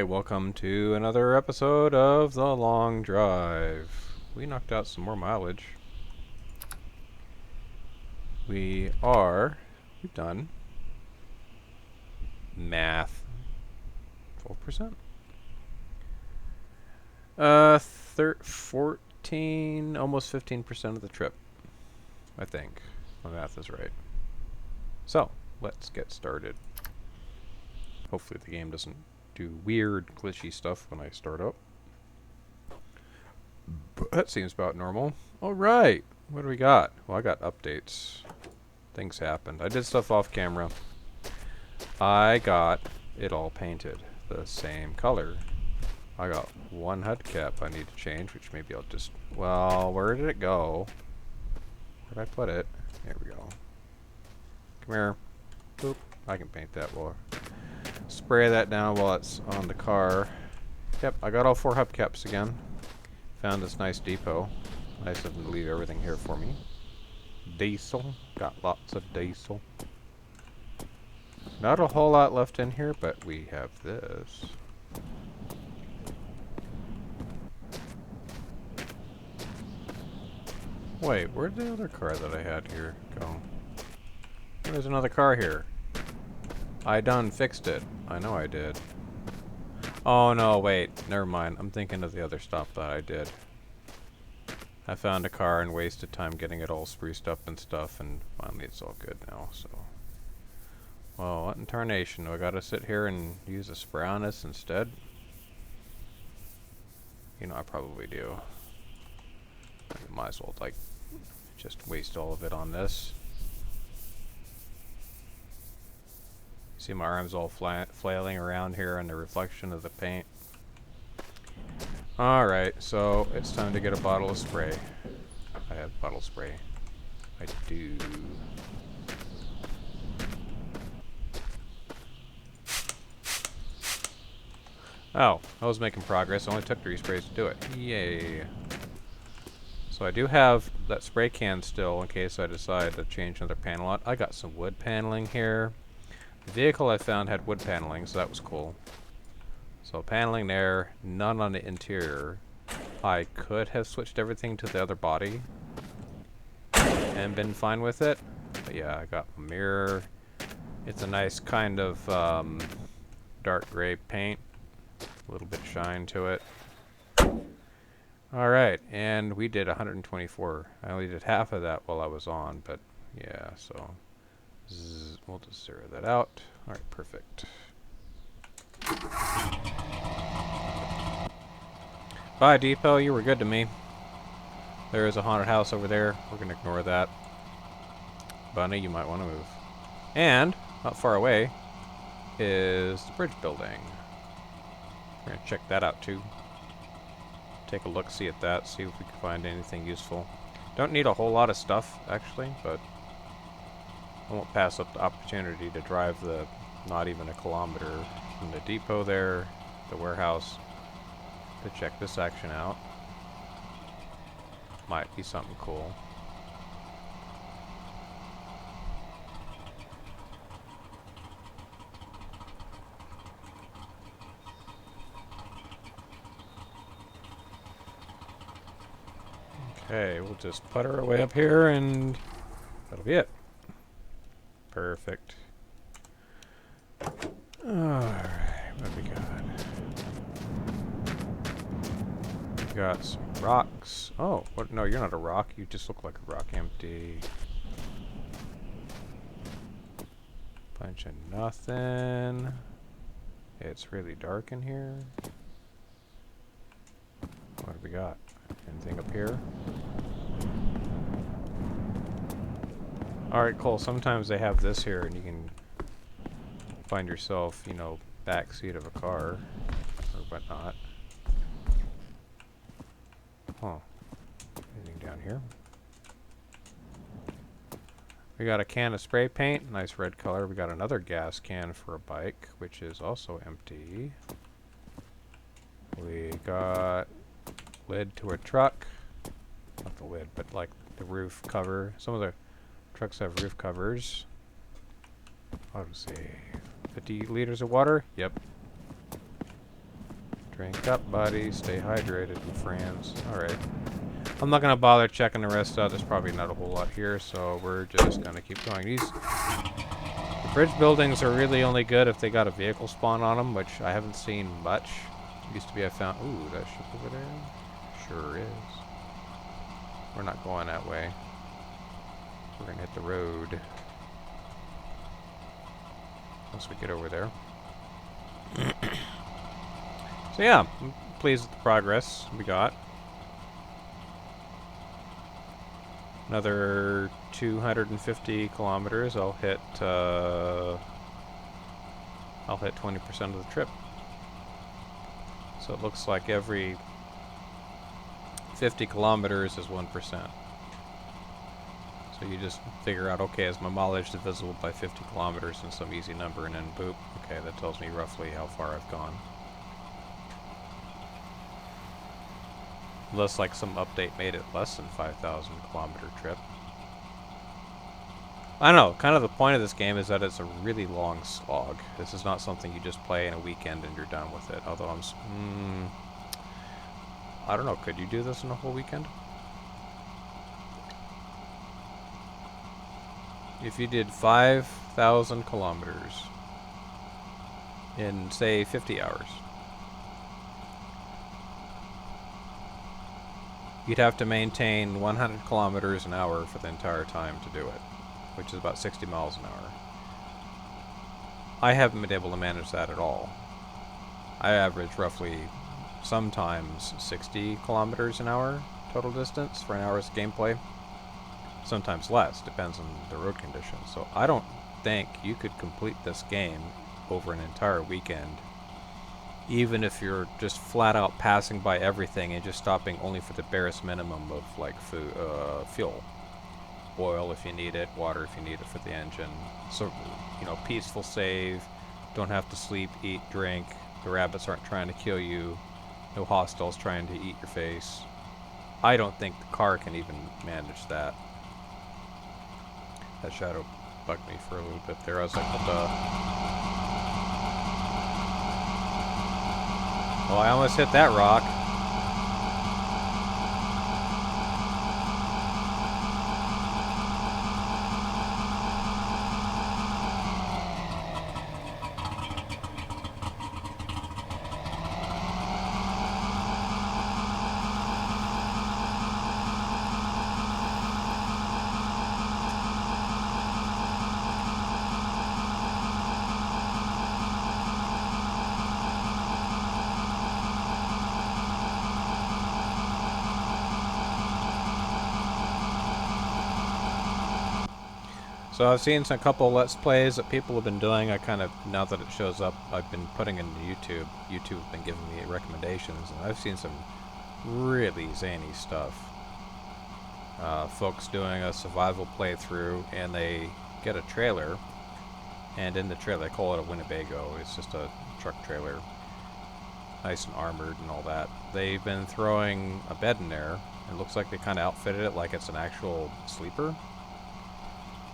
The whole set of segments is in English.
Alright, welcome to another episode of The Long Drive. We knocked out some more mileage. We've done math. 12%? 14, almost 15% of the trip. I think. My math is right. So, let's get started. Hopefully the game doesn't do weird, glitchy stuff when I start up. But that seems about normal. Alright, what do we got? Well, I got updates. Things happened. I did stuff off camera. I got it all painted the same color. I got one hubcap I need to change, which maybe I'll just... Well, where did it go? Where did I put it? There we go. Come here. Boop. I can paint that more. Spray that down while it's on the car. Yep, I got all 4 hubcaps again. Found this nice depot. Nice of them to leave everything here for me. Diesel. Got lots of diesel. Not a whole lot left in here, but we have this. Wait, where'd the other car that I had here go? There's another car here. I done fixed it. I know I did. Oh no, wait. Never mind. I'm thinking of the other stop that I did. I found a car and wasted time getting it all spruced up and stuff, and finally it's all good now, so. Well, what in tarnation? Do I gotta sit here and use a spray on this instead? You know, I probably do. I might as well, like, just waste all of it on this. See my arms all flailing around here in the reflection of the paint. Alright, so it's time to get a bottle of spray. I have bottle spray. I do. Oh, I was making progress. It only took 3 sprays to do it. Yay. So I do have that spray can still in case I decide to change another panel out. I got some wood paneling here. The vehicle I found had wood paneling, so that was cool. So paneling there, none on the interior. I could have switched everything to the other body and been fine with it. But yeah, I got a mirror. It's a nice kind of dark gray paint. A little bit of shine to it. Alright, and we did 124. I only did half of that while I was on, but yeah, so... we'll just zero that out. Alright, perfect. Bye, Depot. You were good to me. There is a haunted house over there. We're going to ignore that. Bunny, you might want to move. And, not far away, is the bridge building. We're going to check that out, too. Take a look-see at that, see if we can find anything useful. Don't need a whole lot of stuff, actually, but... I won't pass up the opportunity to drive the not even a kilometer from the depot there, the warehouse, to check this action out. Might be something cool. Okay, we'll just putter our way up here and that'll be it. Perfect. Alright, what do we got? We got some rocks. Oh, what? No, you're not a rock. You just look like a rock. Empty. Bunch of nothing. It's really dark in here. What do we got? Anything up here? Alright, cool. Sometimes they have this here and you can find yourself, you know, backseat of a car or whatnot. Oh. Anything down here? We got a can of spray paint, nice red color. We got another gas can for a bike, which is also empty. We got lid to a truck. Not the lid, but like the roof cover. Some of the trucks have roof covers. Autosave. 50 liters of water? Yep. Drink up, buddy. Stay hydrated, my friends. Alright. I'm not going to bother checking the rest out. There's probably not a whole lot here, so we're just going to keep going. These bridge buildings are really only good if they got a vehicle spawn on them, which I haven't seen much. Used to be I found... Ooh, that ship over there? Sure is. We're not going that way. We're going to hit the road. Once we get over there. So yeah, I'm pleased with the progress we got. Another 250 kilometers. I'll hit 20% of the trip. So it looks like every 50 kilometers is 1%. So you just figure out, okay, is my mileage divisible by 50 kilometers and some easy number, and then boop, okay, that tells me roughly how far I've gone. Unless like some update made it less than 5,000 kilometer trip. I don't know, kind of the point of this game is that it's a really long slog. This is not something you just play in a weekend and you're done with it. Although I don't know, could you do this in a whole weekend? If you did 5,000 kilometers in, say, 50 hours, you'd have to maintain 100 kilometers an hour for the entire time to do it, which is about 60 miles an hour. I haven't been able to manage that at all. I average roughly sometimes 60 kilometers an hour total distance for an hour's gameplay. Sometimes less, depends on the road conditions. So I don't think you could complete this game over an entire weekend, even if you're just flat out passing by everything and just stopping only for the barest minimum of like food, fuel, oil if you need it, water if you need it for the engine. So, you know, peaceful save, don't have to sleep, eat, drink. The rabbits aren't trying to kill you. No hostiles trying to eat your face. I don't think the car can even manage that. That shadow bugged me for a little bit there. I was like, what the... Oh, I almost hit that rock. So I've seen a couple of Let's Plays that people have been doing. I kind of, now that it shows up, I've been putting into YouTube. YouTube has been giving me recommendations, and I've seen some really zany stuff. Folks doing a survival playthrough, and they get a trailer, and in the trailer, they call it a Winnebago. It's just a truck trailer, nice and armored and all that. They've been throwing a bed in there. It looks like they kind of outfitted it like it's an actual sleeper,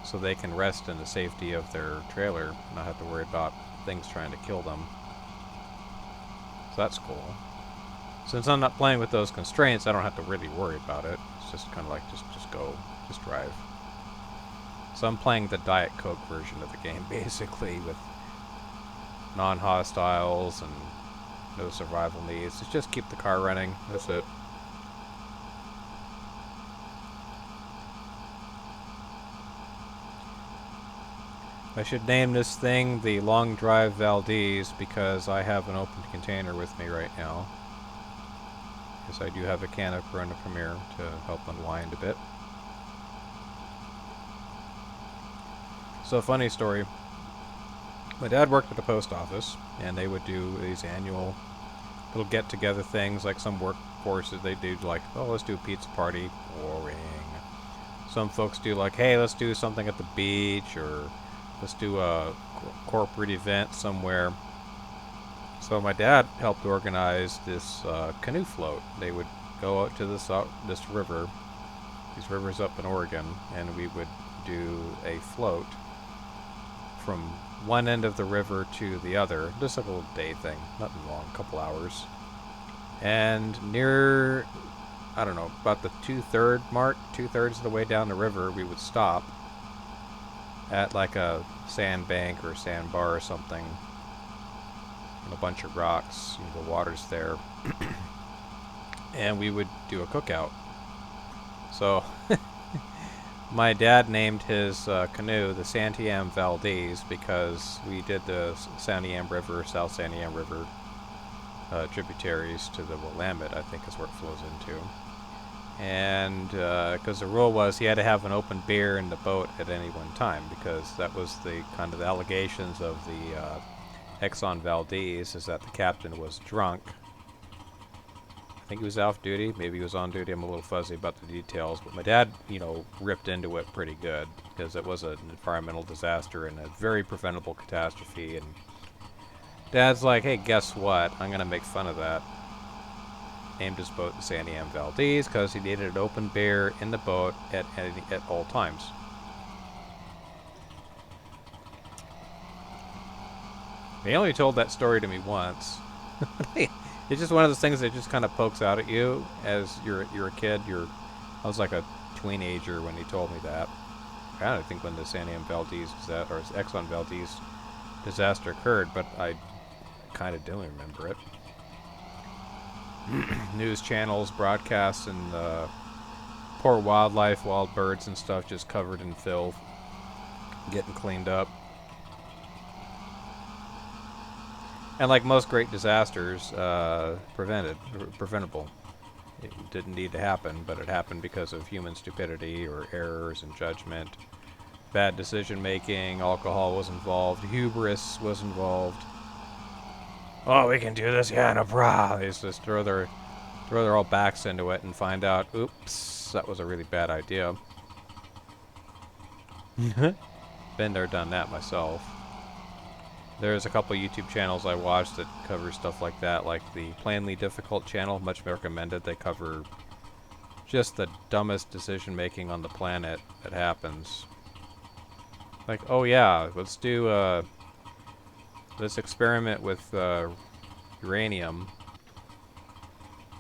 so they can rest in the safety of their trailer and not have to worry about things trying to kill them. So that's cool. Since I'm not playing with those constraints, I don't have to really worry about it. It's just kind of like, just go, just drive. So I'm playing the Diet Coke version of the game, basically, with non-hostiles and no survival needs. It's just keep the car running, that's it. I should name this thing the Long Drive Valdez because I have an open container with me right now. Because I do have a can of Corona Premier to help unwind a bit. So, a funny story. My dad worked at the post office, and they would do these annual little get-together things, like some workforces they do, like, oh, let's do a pizza party. Boring. Some folks do like, hey, let's do something at the beach, or let's do a corporate event somewhere. So my dad helped organize this canoe float. They would go out to this river, these rivers up in Oregon, and we would do a float from one end of the river to the other. Just like a little day thing, nothing long, a couple hours. And near, I don't know, about the two-thirds of the way down the river, we would stop at like a sandbank or sandbar or something, and a bunch of rocks. The water's there, and we would do a cookout. So my dad named his canoe the Santiam Valdez because we did the Santiam River, South Santiam River tributaries to the Willamette, I think is where it flows into. And because the rule was he had to have an open beer in the boat at any one time, because that was the kind of the allegations of the Exxon Valdez, is that the captain was drunk. I think he was off duty, maybe he was on duty, I'm a little fuzzy about the details, but my dad, ripped into it pretty good, because it was an environmental disaster and a very preventable catastrophe, and Dad's like, hey, guess what, I'm going to make fun of that. Named his boat the Santiam Valdez because he needed an open beer in the boat at all times. He only told that story to me once. It's just one of those things that just kind of pokes out at you as you're a kid. I was like a teenager when he told me that. I don't think when the Santiam Valdez or Exxon Valdez disaster occurred, but I kind of don't remember it. News channels, broadcasts, and poor wildlife, wild birds and stuff just covered in filth, getting cleaned up. And like most great disasters, preventable. It didn't need to happen, but it happened because of human stupidity or errors in judgment. Bad decision making, alcohol was involved, hubris was involved. Oh, we can do this, yeah, no problem. They just throw their all backs into it and find out, oops, that was a really bad idea. Been there, done that myself. There's a couple YouTube channels I watch that cover stuff like that, like the Plainly Difficult channel, much recommended. They cover just the dumbest decision making on the planet that happens. Like, oh yeah, let's do this experiment with uranium,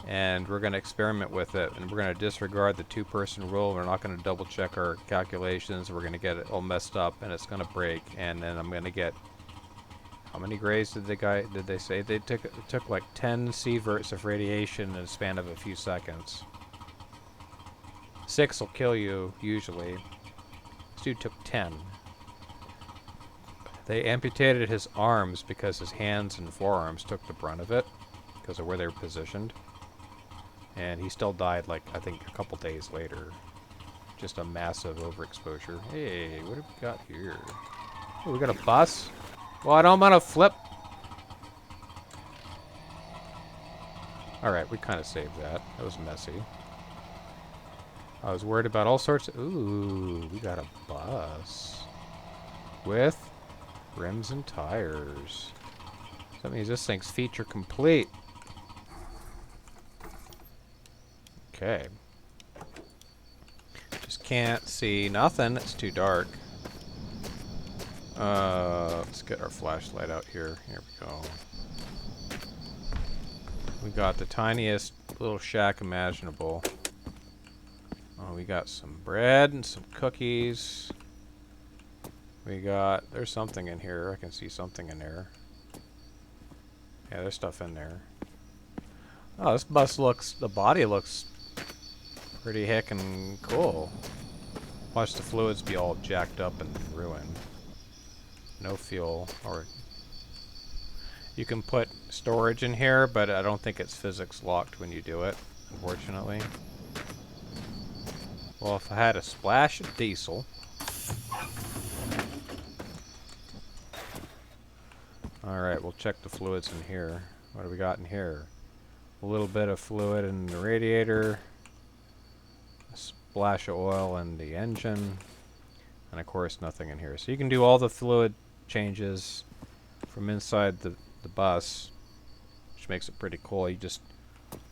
and we're going to experiment with it, and we're going to disregard the two-person rule. We're not going to double check our calculations. We're going to get it all messed up, and it's going to break, and then I'm going to get, how many grays did they say? They took like 10 sieverts of radiation in a span of a few seconds. 6 will kill you, usually. This dude took 10. They amputated his arms because his hands and forearms took the brunt of it, because of where they were positioned. And he still died, like, I think a couple days later. Just a massive overexposure. Hey, what have we got here? Oh, we got a bus? Well, I don't want to flip. Alright, we kind of saved that. That was messy. I was worried about all sorts of... Ooh, we got a bus. With rims and tires. That means this thing's feature complete. Okay. Just can't see nothing. It's too dark. Let's get our flashlight out here. Here we go. We got the tiniest little shack imaginable. Oh, we got some bread and some cookies. There's something in here. I can see something in there. Yeah, there's stuff in there. Oh, this bus the body looks pretty heckin' cool. Watch the fluids be all jacked up and ruined. No fuel, or you can put storage in here, but I don't think it's physics locked when you do it, unfortunately. Well, if I had a splash of diesel. Alright, we'll check the fluids in here. What do we got in here? A little bit of fluid in the radiator. A splash of oil in the engine. And of course nothing in here. So you can do all the fluid changes from inside the bus, which makes it pretty cool. You just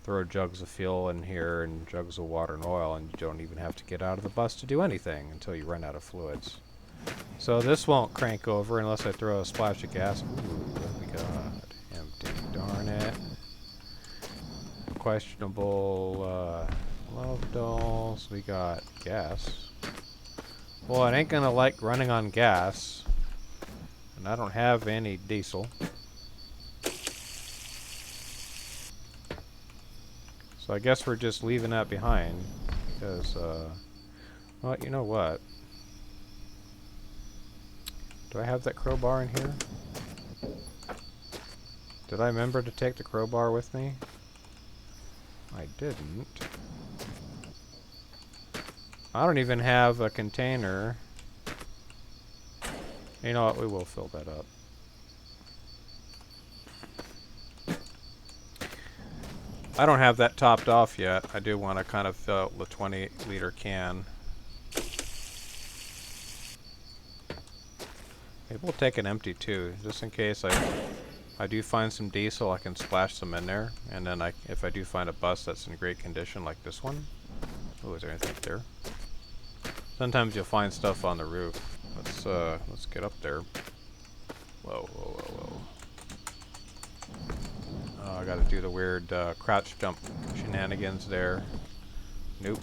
throw jugs of fuel in here and jugs of water and oil, and you don't even have to get out of the bus to do anything until you run out of fluids. So this won't crank over unless I throw a splash of gas. Ooh, what we got? Empty, darn it. questionable love dolls. We got gas. Well, it ain't gonna like running on gas. And I don't have any diesel. So I guess we're just leaving that behind. Because, well, you know what? Do I have that crowbar in here? Did I remember to take the crowbar with me? I didn't. I don't even have a container. You know what? We will fill that up. I don't have that topped off yet. I do want to kind of fill out the 20-liter can. Maybe we'll take an empty too, just in case I do find some diesel. I can splash some in there, and then if I do find a bus that's in great condition, like this one. Oh, is there anything up there? Sometimes you'll find stuff on the roof. Let's get up there. Whoa, whoa, whoa, whoa. Oh, I gotta do the weird crouch jump shenanigans there. Nope.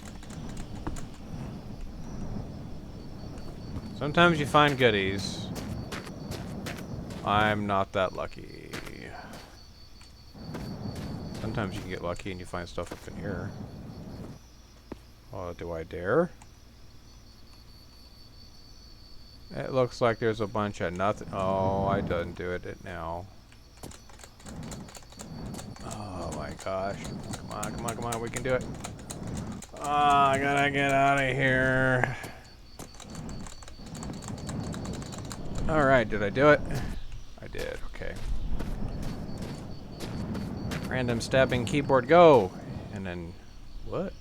Sometimes you find goodies. I'm not that lucky. Sometimes you can get lucky and you find stuff up in here. Oh, do I dare? It looks like there's a bunch of nothing. Oh, I done do it now. Oh my gosh. Come on, come on, come on. We can do it. Oh, I gotta get out of here. Alright, did I do it? I did, okay. Random stabbing keyboard, go! And then, what?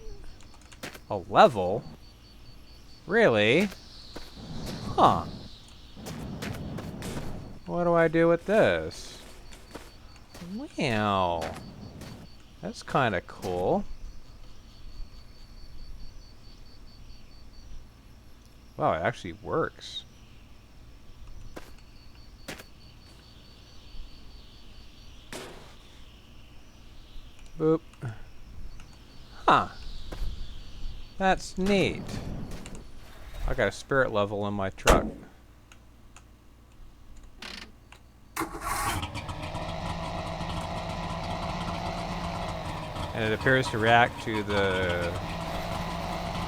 A level? Really? Huh. What do I do with this? Wow. That's kind of cool. Wow, it actually works. Boop. Huh. That's neat. I got a spirit level in my truck. And it appears to react to the...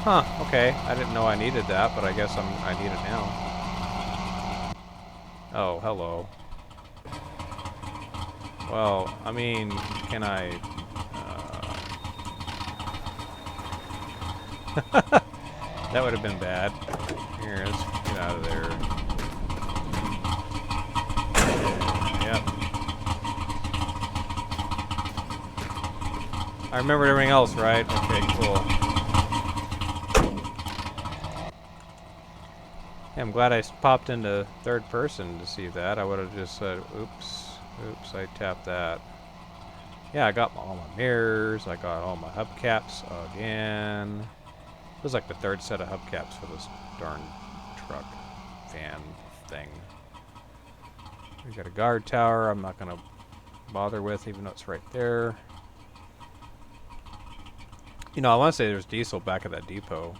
Huh, okay. I didn't know I needed that, but I guess I need it now. Oh, hello. Well, I mean, can I... That would have been bad. Here, let's get out of there. Yep. I remembered everything else, right? Okay, cool. Yeah, I'm glad I popped into third person to see that. I would have just said, oops, oops, I tapped that. Yeah, I got all my mirrors. I got all my hubcaps again. It was like the third set of hubcaps for this darn truck van thing. We got a guard tower I'm not going to bother with, even though it's right there. You know, I want to say there's diesel back at that depot.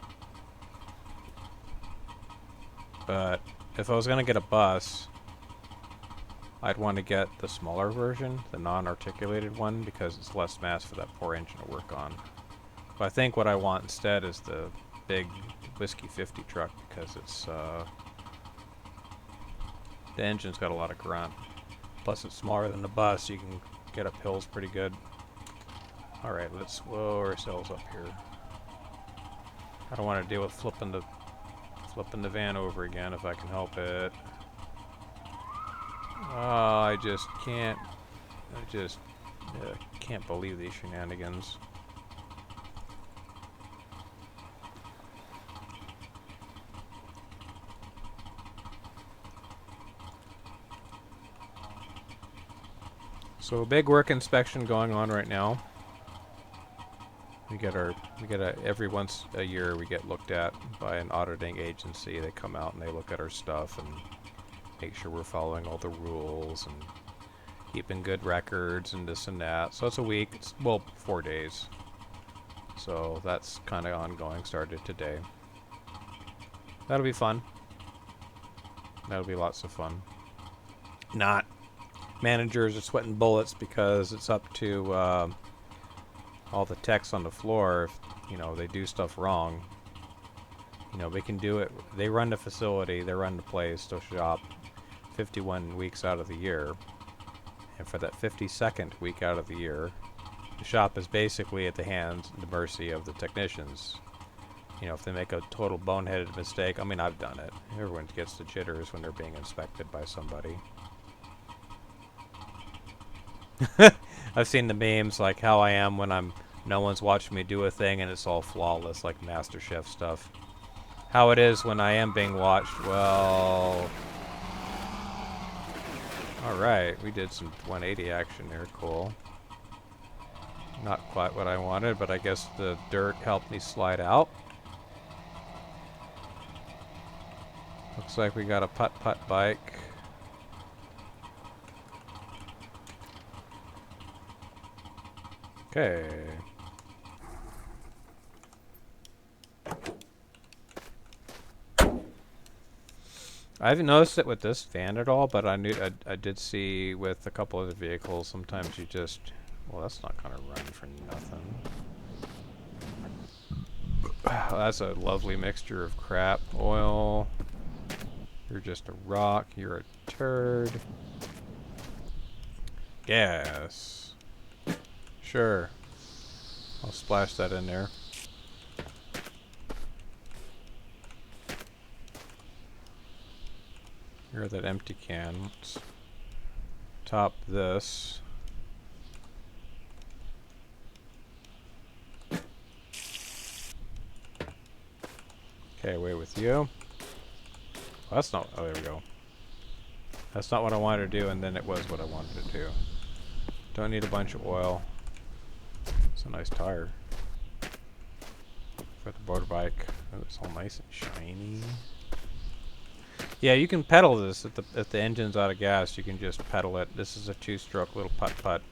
But if I was going to get a bus, I'd want to get the smaller version, the non-articulated one, because it's less mass for that poor engine to work on. But I think what I want instead is the big Whiskey 50 truck, because it's the engine's got a lot of grunt. Plus it's smaller than the bus, you can get up hills pretty good. Alright, let's slow ourselves up here. I don't want to deal with flipping the van over again if I can help it. Oh, I just can't. I just can't believe these shenanigans. So big work inspection going on right now. Every once a year we get looked at by an auditing agency. They come out and they look at our stuff and make sure we're following all the rules and keeping good records and this and that. So it's a week. It's, well, 4 days. So that's kind of ongoing. Started today. That'll be fun. That'll be lots of fun. Not managers are sweating bullets because it's up to all the techs on the floor. If, you know, they do stuff wrong, you know, they can do it. They run the facility, they run the place, the shop 51 weeks out of the year. And for that 52nd week out of the year, the shop is basically at the hands and the mercy of the technicians. You know, if they make a total boneheaded mistake, I mean, I've done it. Everyone gets the jitters when they're being inspected by somebody. I've seen the memes like how I am when no one's watching me do a thing and it's all flawless, like MasterChef stuff. How it is when I am being watched, well... Alright, we did some 180 action there, cool. Not quite what I wanted, but I guess the dirt helped me slide out. Looks like we got a putt-putt bike. Okay. I haven't noticed it with this van at all, but I did see with a couple of the vehicles, sometimes you just... Well, that's not gonna run for nothing. That's a lovely mixture of crap, oil. You're just a rock, you're a turd. Gas. Sure. I'll splash that in there. Here's that empty can. Let's top this. Okay, away with you. Well, that's not... Oh, there we go. That's not what I wanted to do, and then it was what I wanted to do. Don't need a bunch of oil. It's a nice tire. For the motorbike. Oh, it's all nice and shiny. Yeah, you can pedal this if the engine's out of gas. You can just pedal it. This is a 2-stroke little putt-putt,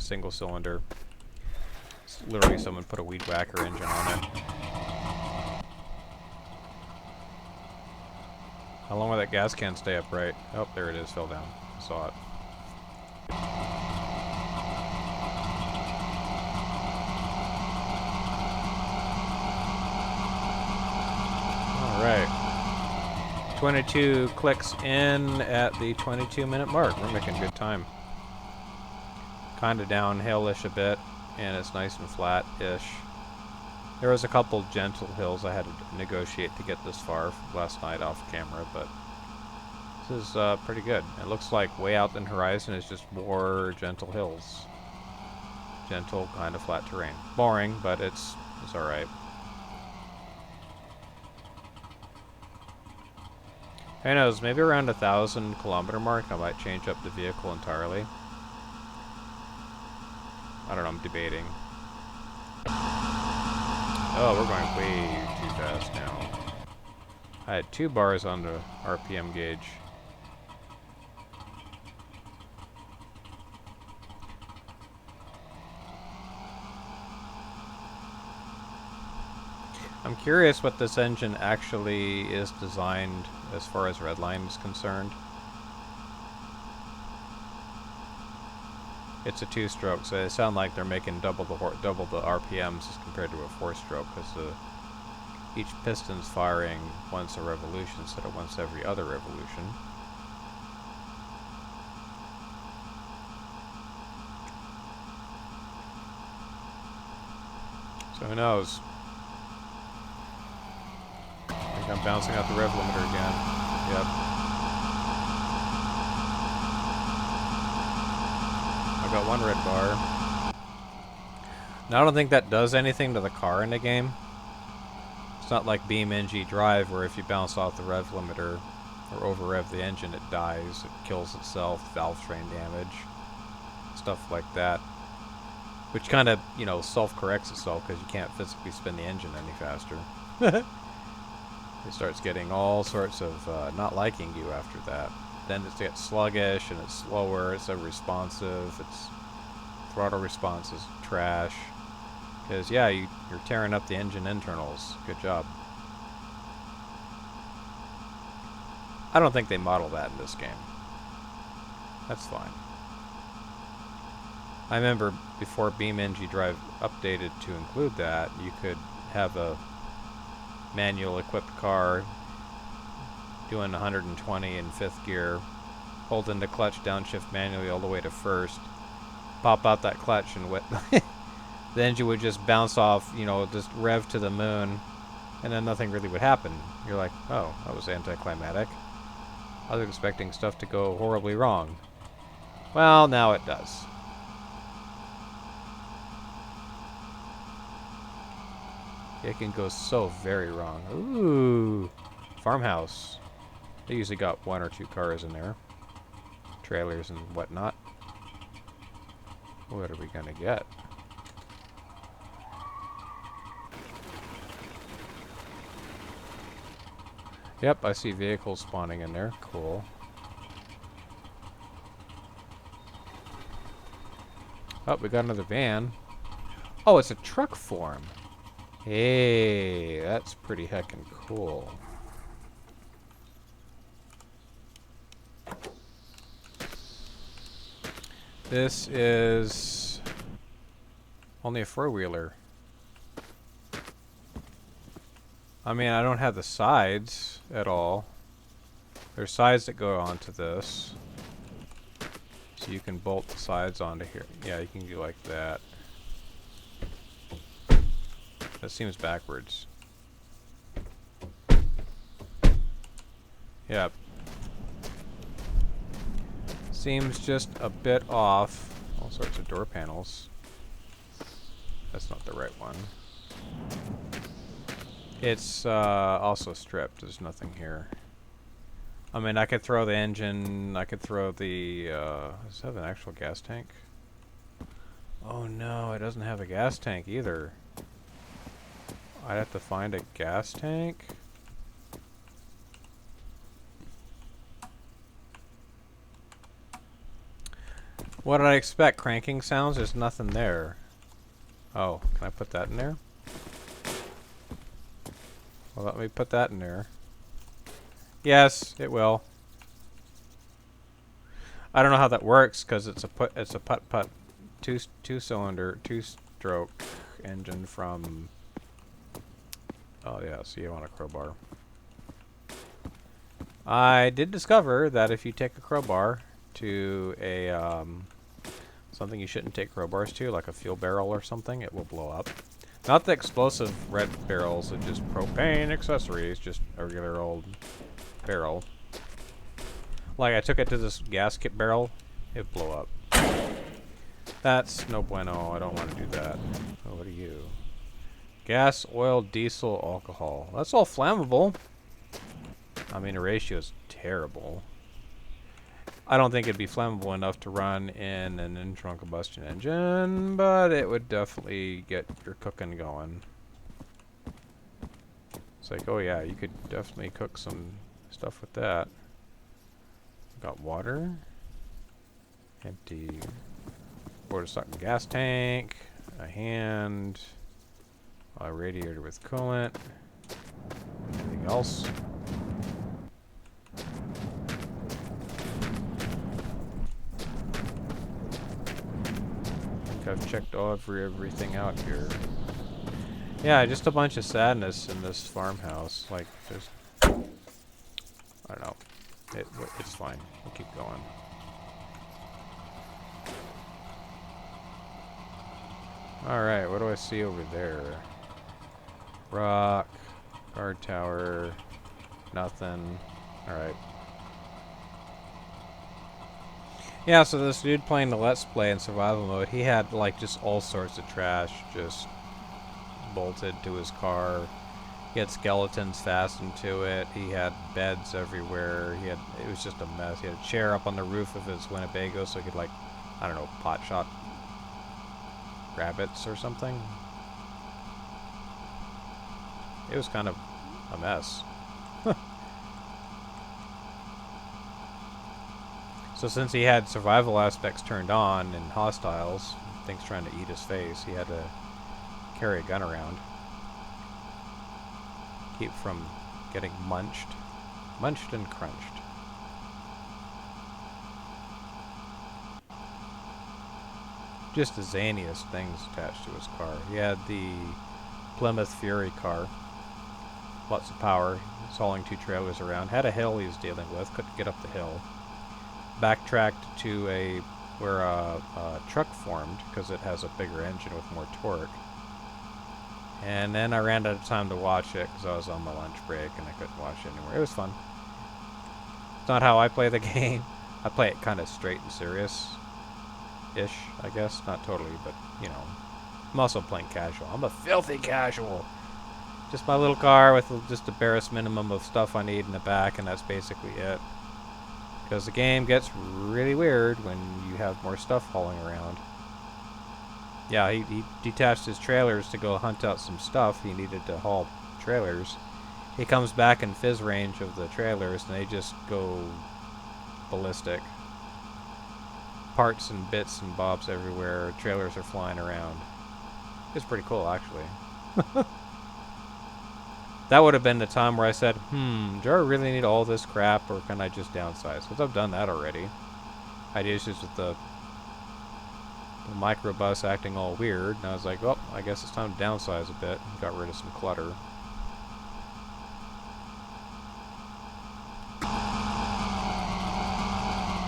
single cylinder. It's literally someone put a weed whacker engine on it. How long will that gas can stay upright? Oh, there it is. Fell down. I saw it. All right. 22 clicks in at the 22-minute mark. We're making good time. Kind of downhill-ish a bit, and it's nice and flat-ish. There was a couple gentle hills I had to negotiate to get this far last night off camera, but this is pretty good. It looks like way out in the horizon is just more gentle hills. Gentle, kind of flat terrain. Boring, but it's alright. Who knows, maybe around 1,000 kilometer mark I might change up the vehicle entirely. I don't know, I'm debating. Oh, we're going way too fast now. I had 2 bars on the RPM gauge. I'm curious what this engine actually is designed as far as redline is concerned. It's a 2-stroke, so they sound like they're making double the RPMs as compared to a 4-stroke, because each piston's firing once a revolution instead of once every other revolution. So who knows? I think I'm bouncing out the rev limiter again. Yep. I got 1 red bar. Now I don't think that does anything to the car in the game. It's not like BeamNG Drive where if you bounce off the rev limiter or over rev the engine it dies, it kills itself, valve train damage, stuff like that. Which kind of, you know, self-corrects itself because you can't physically spin the engine any faster. It starts getting all sorts of not liking you after that. then it gets sluggish and it's slower, it's unresponsive, its throttle response is trash. Because, yeah, you're tearing up the engine internals. Good job. I don't think they model that in this game. That's fine. I remember before BeamNG Drive updated to include that, you could have a manual equipped car doing 120 in 5th gear, holding the clutch downshift manually all the way to 1st, pop out that clutch and the engine would just bounce off, you know, just rev to the moon, and then nothing really would happen. You're like, oh, that was anticlimactic. I was expecting stuff to go horribly wrong. Well, now it does. It can go so very wrong. Ooh, farmhouse. They usually got 1 or 2 cars in there. Trailers and whatnot. What are we gonna get? Yep, I see vehicles spawning in there. Cool. Oh, we got another van. Oh, it's a truck form. Hey, that's pretty heckin' cool. This is only a 4-wheeler. I mean, I don't have the sides at all. There's sides that go onto this. So you can bolt the sides onto here. Yeah, you can do like that. That seems backwards. Yep. Seems just a bit off. All sorts of door panels. That's not the right one. It's also stripped. There's nothing here. I mean, I could throw the engine. I could throw the... does it have an actual gas tank? Oh no, it doesn't have a gas tank either. I'd have to find a gas tank. What did I expect? Cranking sounds? There's nothing there. Oh, can I put that in there? Well, let me put that in there. Yes, it will. I don't know how that works because it's a putt-putt two-cylinder, two-stroke engine from... Oh yeah, so you want a crowbar. I did discover that if you take a crowbar to a something you shouldn't take crowbars to, like a fuel barrel or something, it will blow up. Not the explosive red barrels, are just propane accessories, just a regular old barrel. Like I took it to this gas kit barrel, it blew up. That's no bueno. I don't want to do that. Oh, what are you? Gas, oil, diesel, alcohol. That's all flammable. I mean, the ratio is terrible. I don't think it'd be flammable enough to run in an internal combustion engine, but it would definitely get your cooking going. It's like, oh yeah, you could definitely cook some stuff with that. Got water. Empty. Water stock and gas tank. A hand. A radiator with coolant. Anything else? I think I've checked everything out here. Yeah, just a bunch of sadness in this farmhouse. Like, just... I don't know. It's fine. We'll keep going. Alright, what do I see over there? Rock. Guard tower. Nothing. Alright. Yeah, so this dude playing the Let's Play in survival mode, he had like just all sorts of trash just bolted to his car. He had skeletons fastened to it. He had beds everywhere. It was just a mess. He had a chair up on the roof of his Winnebago so he could, like, I don't know, pot shot rabbits or something. It was kind of a mess. So since he had survival aspects turned on and hostiles, things trying to eat his face, he had to carry a gun around. Keep from getting munched. Munched and crunched. Just the zaniest things attached to his car. He had the Plymouth Fury car. Lots of power. He's hauling 2 trailers around. Had a hill he was dealing with. Couldn't get up the hill. Backtracked to where a truck formed because it has a bigger engine with more torque. And then I ran out of time to watch it because I was on my lunch break and I couldn't watch it anymore. It was fun. It's not how I play the game. I play it kind of straight and serious-ish, I guess. Not totally, but, you know. I'm also playing casual. I'm a filthy casual. Just my little car with just the barest minimum of stuff I need in the back, and that's basically it. Because the game gets really weird when you have more stuff hauling around. Yeah, he detached his trailers to go hunt out some stuff. He needed to haul trailers. He comes back in fizz range of the trailers, and they just go ballistic. Parts and bits and bobs everywhere. Trailers are flying around. It's pretty cool, actually. That would have been the time where I said, do I really need all this crap, or can I just downsize? Because I've done that already. I had issues with the microbus acting all weird, and I was like, well, I guess it's time to downsize a bit. Got rid of some clutter.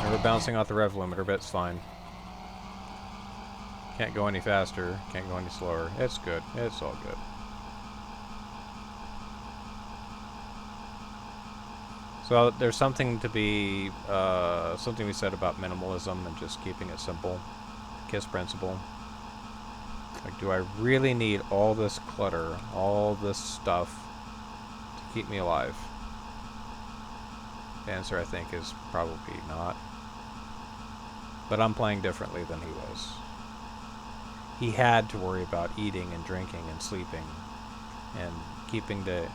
And we're bouncing off the rev limiter, but it's fine. Can't go any faster, can't go any slower. It's good. It's all good. So there's something to be, something we said about minimalism and just keeping it simple. KISS principle. Like, do I really need all this clutter, all this stuff to keep me alive? The answer, I think, is probably not. But I'm playing differently than he was. He had to worry about eating and drinking and sleeping and keeping the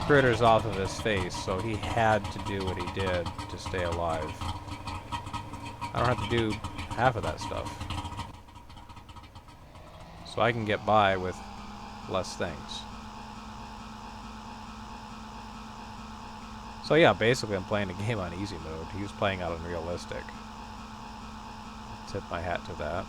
critters off of his face, so he had to do what he did to stay alive. I don't have to do half of that stuff. So I can get by with less things. So yeah, basically I'm playing the game on easy mode. He was playing out on realistic. Tip my hat to that.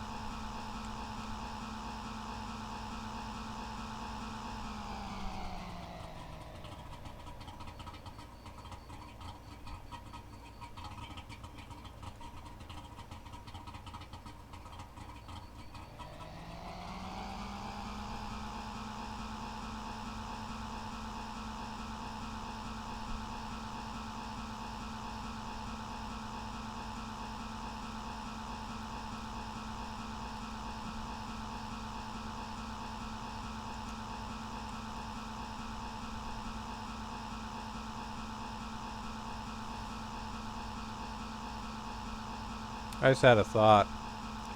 I just had a thought,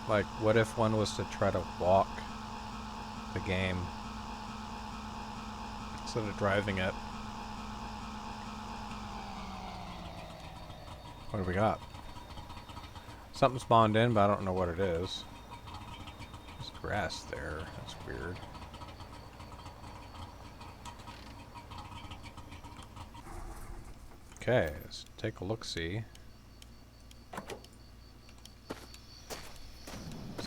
like, what if one was to try to walk the game instead of driving it? What do we got? Something spawned in, but I don't know what it is. There's grass there. That's weird. Okay, let's take a look-see.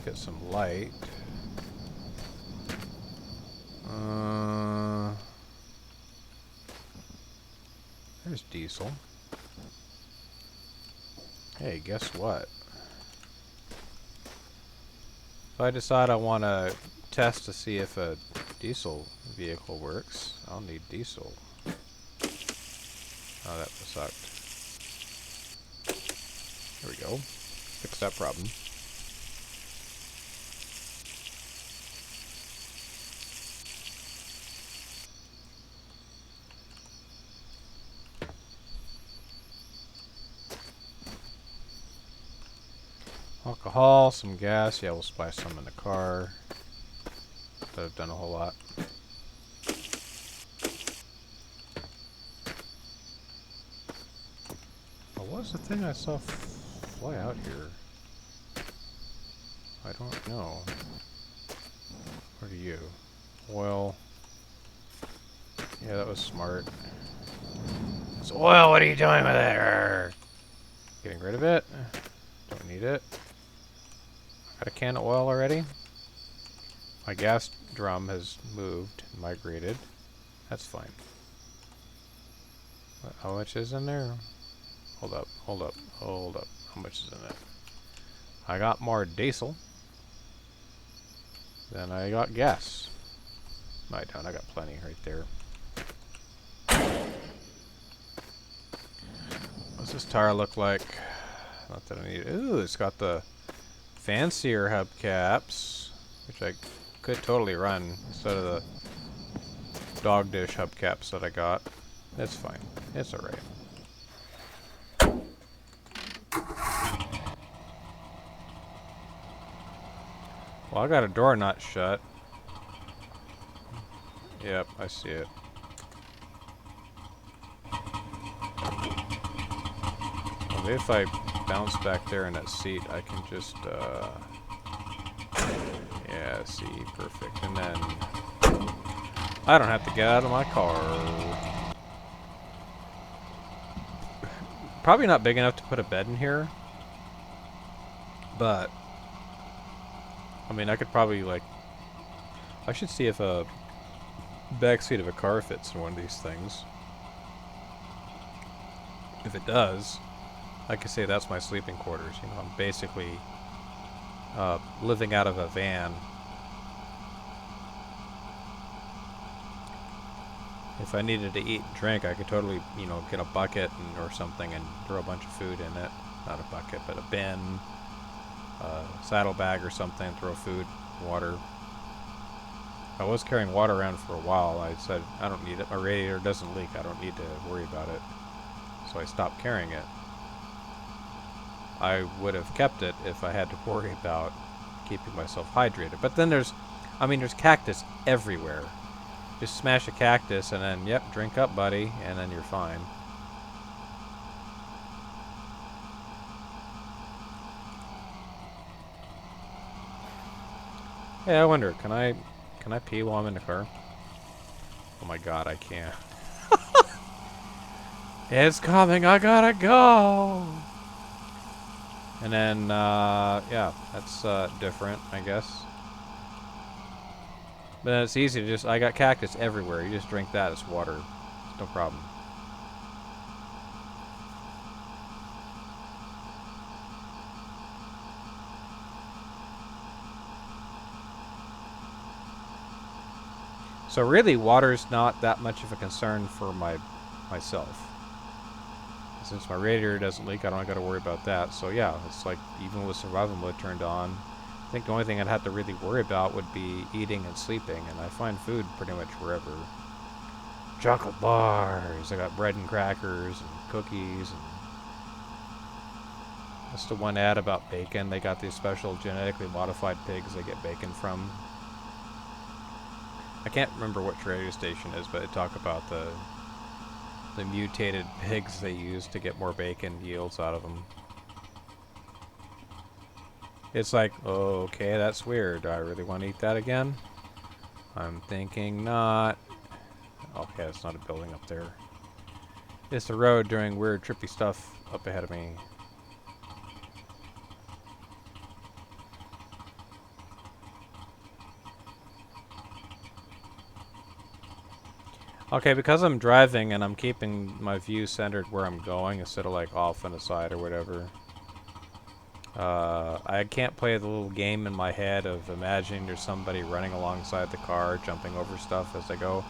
Get some light. There's diesel. Hey, guess what? If I decide I want to test to see if a diesel vehicle works, I'll need diesel. Oh, that sucked. There we go. Fix that problem. Alcohol, some gas. Yeah, we'll splash some in the car. That have done a whole lot. What was the thing I saw Why out here? I don't know. What are you? Oil. Yeah, that was smart. It's oil, what are you doing with it? Getting rid of it. Don't need it. Got a can of oil already. My gas drum has moved, migrated. That's fine. How much is in there? Hold up, hold up, hold up. How much is in it? I got more diesel. Then I got gas. No, I don't. I got plenty right there. What's this tire look like? Not that I need. Ooh, it's got the fancier hubcaps, which I could totally run instead of the dog dish hubcaps that I got. It's fine. It's alright. Well, I got a door not shut. Yep, I see it. Well, maybe if I bounce back there in that seat, I can just, yeah, see, perfect. And then I don't have to get out of my car. Probably not big enough to put a bed in here, but I mean, I could probably, like, I should see if a backseat of a car fits in one of these things. If it does, I could say that's my sleeping quarters. You know, I'm basically living out of a van. If I needed to eat and drink, I could totally, you know, get a bucket or something and throw a bunch of food in it. Not a bucket, but a bin, saddlebag or something, throw food, water. I was carrying water around for a while. I said, I don't need it. My radiator doesn't leak. I don't need to worry about it. So I stopped carrying it. I would have kept it if I had to worry about keeping myself hydrated. But then there's cactus everywhere. Just smash a cactus and then, yep, drink up, buddy, and then you're fine. Hey, I wonder, can I pee while I'm in the car? Oh my god, I can't. It's coming, I gotta go! And then, yeah, that's different, I guess. But then it's easy to just, I got cactus everywhere. You just drink that as water. It's no problem. So really, water's not that much of a concern for myself. Since my radiator doesn't leak, I don't got to worry about that. So yeah, it's like even with survival mode turned on, I think the only thing I'd have to really worry about would be eating and sleeping, and I find food pretty much wherever. Chocolate bars. I got bread and crackers and cookies. And that's the one ad about bacon. They got these special genetically modified pigs they get bacon from. I can't remember which radio station it is, but they talk about the mutated pigs they use to get more bacon yields out of them. It's like, oh, okay, that's weird. Do I really want to eat that again? I'm thinking not. Okay, it's not a building up there. It's the road doing weird, trippy stuff up ahead of me. Okay, because I'm driving and I'm keeping my view centered where I'm going instead of like off on the side or whatever. I can't play the little game in my head of imagining there's somebody running alongside the car, jumping over stuff as they go.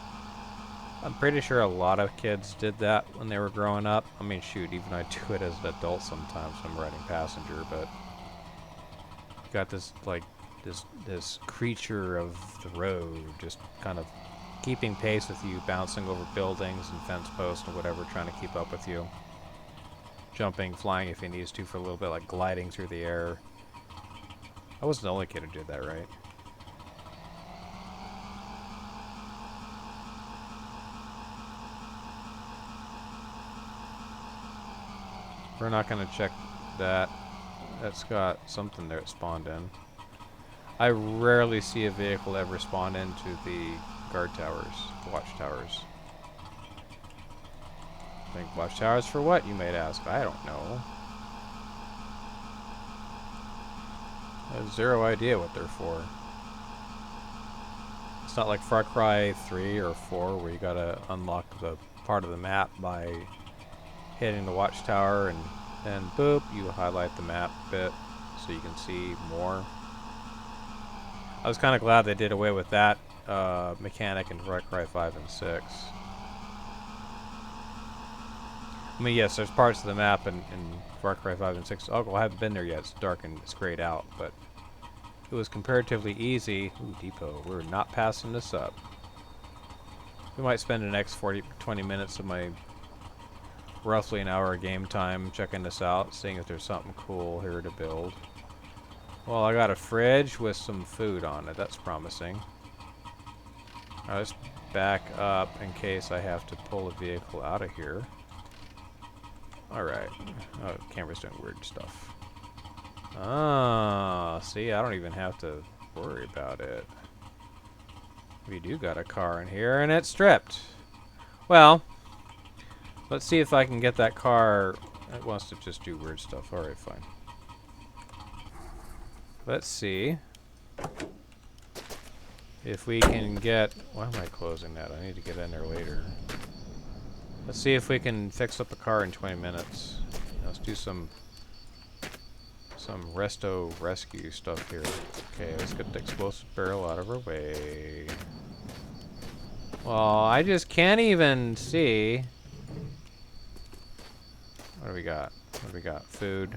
I'm pretty sure a lot of kids did that when they were growing up. I mean, shoot, even I do it as an adult sometimes when I'm riding passenger, but you got this, like, this creature of the road just kind of keeping pace with you, bouncing over buildings and fence posts and whatever, trying to keep up with you. Jumping, flying if he needs to for a little bit, like gliding through the air. I wasn't the only kid who did that, right? We're not going to check that. that's got something there that spawned in. I rarely see a vehicle ever spawn into the guard towers, watchtowers. Think watchtowers for what, you might ask? I don't know. I have zero idea what they're for. It's not like Far Cry 3 or 4 where you gotta unlock the part of the map by hitting the watchtower and then boop, you highlight the map bit so you can see more. I was kind of glad they did away with that mechanic in Far Cry 5 and 6. I mean, yes, there's parts of the map in Far Cry 5 and 6. Oh, well, I haven't been there yet. It's dark and it's grayed out, but it was comparatively easy. Ooh, depot. We're not passing this up. We might spend the next 20 minutes of my roughly an hour of game time checking this out, seeing if there's something cool here to build. Well, I got a fridge with some food on it. That's promising. I'll just back up in case I have to pull a vehicle out of here. Alright. Oh, camera's doing weird stuff. Ah, see, I don't even have to worry about it. We do got a car in here, and it's stripped. Well, let's see if I can get that car. It wants to just do weird stuff. Alright, fine. Let's see if we can get... Why am I closing that? I need to get in there later. Let's see if we can fix up a car in 20 minutes. Let's do some resto rescue stuff here. Okay, let's get the explosive barrel out of our way. Well, I just can't even see. What do we got? What do we got? Food.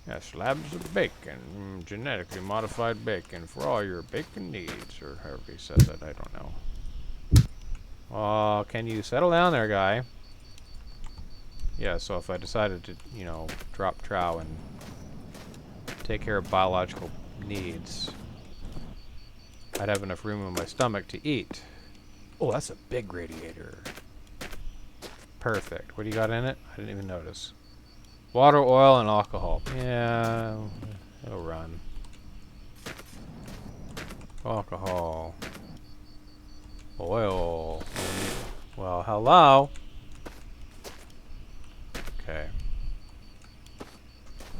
Yeah, slabs of bacon. Genetically modified bacon for all your bacon needs. Or however he says it, I don't know. Oh, can you settle down there, guy? Yeah, so if I decided to, you know, drop trow and take care of biological needs, I'd have enough room in my stomach to eat. Oh, that's a big radiator. Perfect. What do you got in it? I didn't even notice. Water, oil, and alcohol. Yeah, it'll run. Alcohol. Oil. Well, hello. Okay.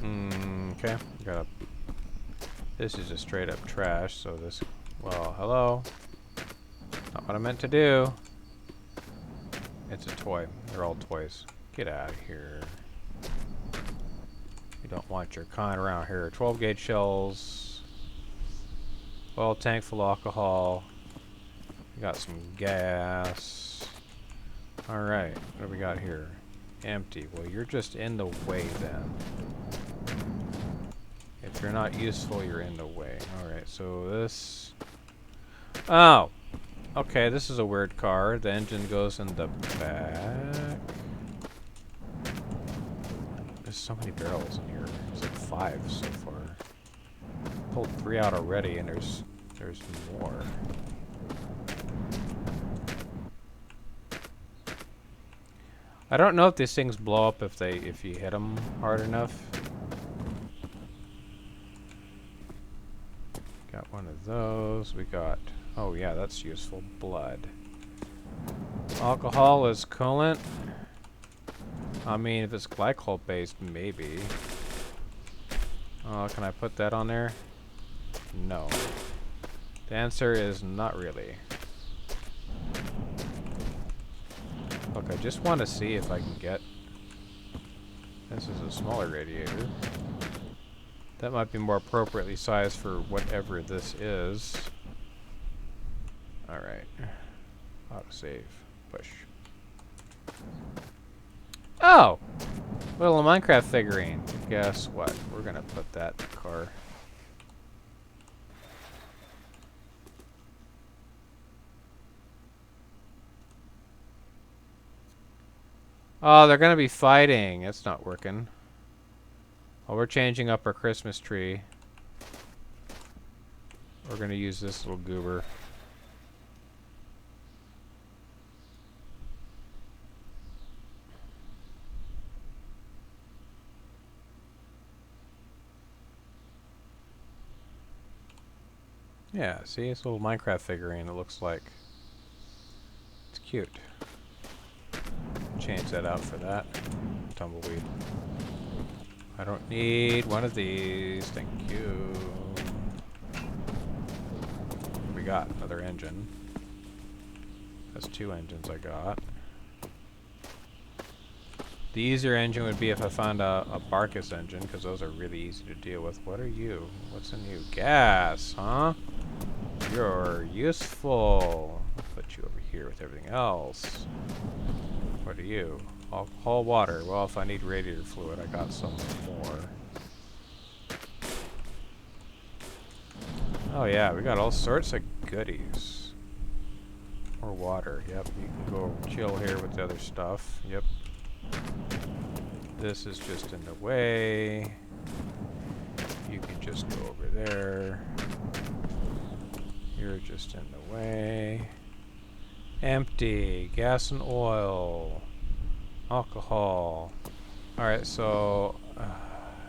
Okay. Got this is just straight up trash, so this... Well, hello. Not what I meant to do. It's a toy. They're all toys. Get out of here. You don't want your kind around here. 12 gauge shells. Oil tank full of alcohol. We got some gas. Alright, what do we got here? Empty. Well, you're just in the way then. If you're not useful, you're in the way. Alright, so this... Oh! Okay, this is a weird car. The engine goes in the back. There's so many barrels in here. There's like 5 so far. Pulled 3 out already, and there's more. I don't know if these things blow up if you hit them hard enough. Got one of those. We got... Oh yeah, that's useful. Blood. Alcohol is coolant. I mean, if it's glycol based, maybe. Oh, can I put that on there? No. The answer is not really. Look, I just want to see if I can get... This is a smaller radiator. That might be more appropriately sized for whatever this is. Alright. Autosave. Push. Oh! Little Minecraft figurine. Guess what? We're gonna put that in the car. Oh, they're gonna be fighting. It's not working. Oh, we're changing up our Christmas tree. We're gonna use this little goober. Yeah, see, it's a little Minecraft figurine. It looks like it's cute. Change that out for that. Tumbleweed. I don't need one of these. Thank you. We got another engine. That's 2 engines I got. The easier engine would be if I found a Barkus engine, because those are really easy to deal with. What are you? What's in you? Gas, huh? You're useful. I'll put you over here with everything else. What are you? Alcohol, water. Well, if I need radiator fluid, I got some more. Oh yeah, we got all sorts of goodies. More water. Yep, you can go chill here with the other stuff. Yep. This is just in the way. You can just go over there. You're just in the way. Empty. Gas and oil. Alcohol. Alright, so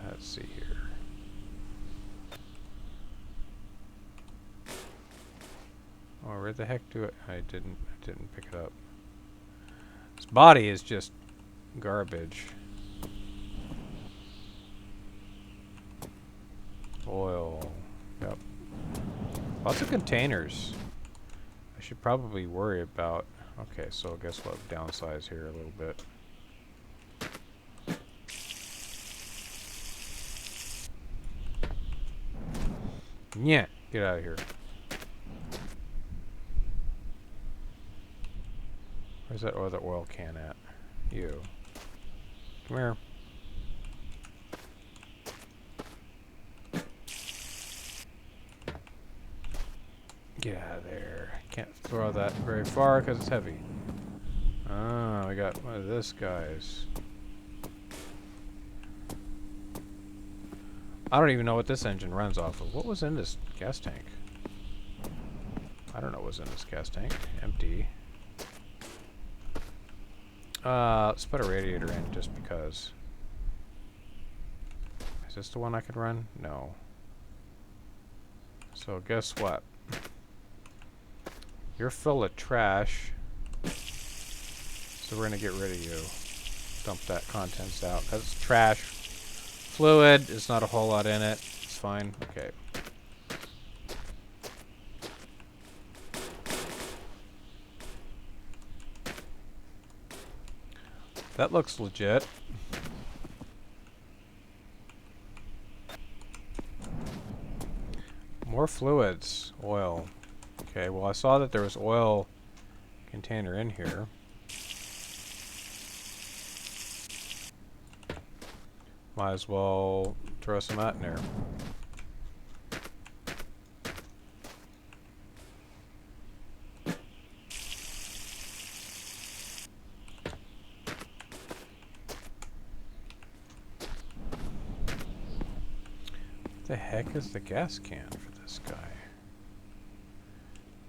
let's see here. Oh, where the heck do it? I didn't pick it up. This body is just garbage. Oil. Yep. Lots of containers. I should probably worry about. Okay, so I guess we'll downsize here a little bit. Yeah, get out of here. Where's that other oil can at? You. Come here. Get out of there. Can't throw that very far because it's heavy. Ah, we got one of this guy's. I don't even know what this engine runs off of. What was in this gas tank? I don't know what was in this gas tank. Empty. Let's put a radiator in just because. Is this the one I could run? No. So guess what? You're full of trash. So we're gonna get rid of you. Dump that contents out. That's trash. Fluid. There's not a whole lot in it. It's fine. Okay. That looks legit. More fluids. Oil. Okay, well I saw that there was oil container in here. Might as well throw some out in there. What the heck is the gas can for this guy?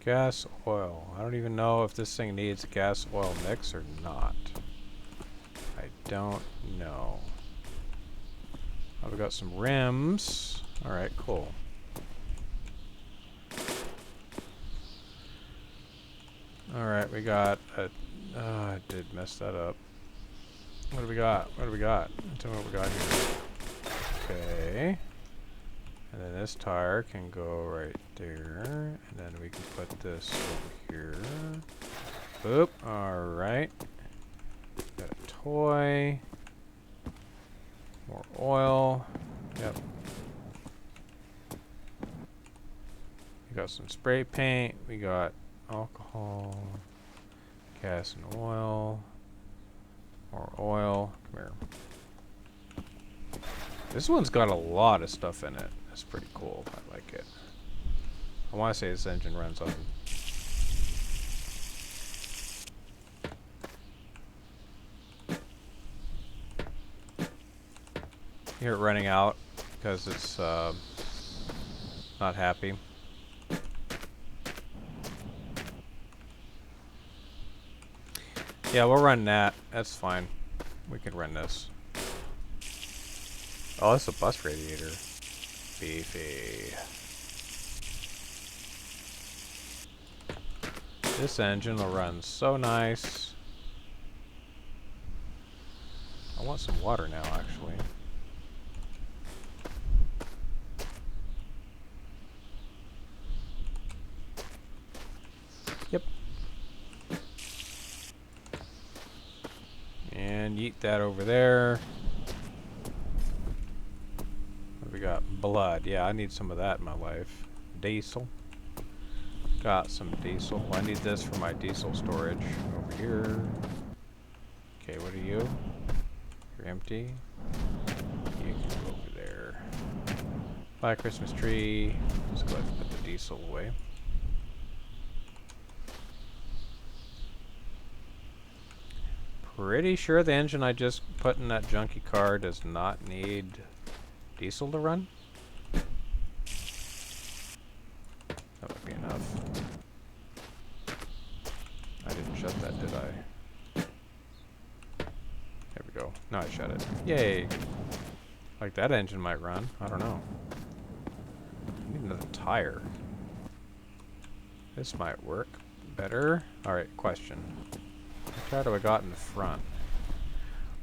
Gas, oil. I don't even know if this thing needs a gas oil mix or not. I don't know. Oh, we got some rims. Alright, cool. Alright, we got a... I did mess that up. What do we got? What do we got? Tell me what we got here. Okay. And then this tire can go right there. And then we can put this over here. Boop. Alright. Got a toy. More oil. Yep. We got some spray paint. We got alcohol. Gas and oil. More oil. Come here. This one's got a lot of stuff in it. That's pretty cool. I like it. I want to say this engine runs on. You hear it running out because it's not happy. Yeah, we'll run that. That's fine. We can run this. Oh, that's a bus radiator. Beefy. This engine will run so nice. I want some water now, actually. Yep. And yeet that over there. What we got? Blood. Yeah, I need some of that in my life. Diesel. Got some diesel. Well, I need this for my diesel storage. Over here. Okay, what are you? You're empty. You can go over there. Buy a Christmas tree. Let's go ahead and put the diesel away. Pretty sure the engine I just put in that junky car does not need diesel to run. That would be enough. I didn't shut that, did I? There we go. Now I shut it. Yay! Like that engine might run. I don't know. I need another tire. This might work better. Alright, question. What tire do I got in the front?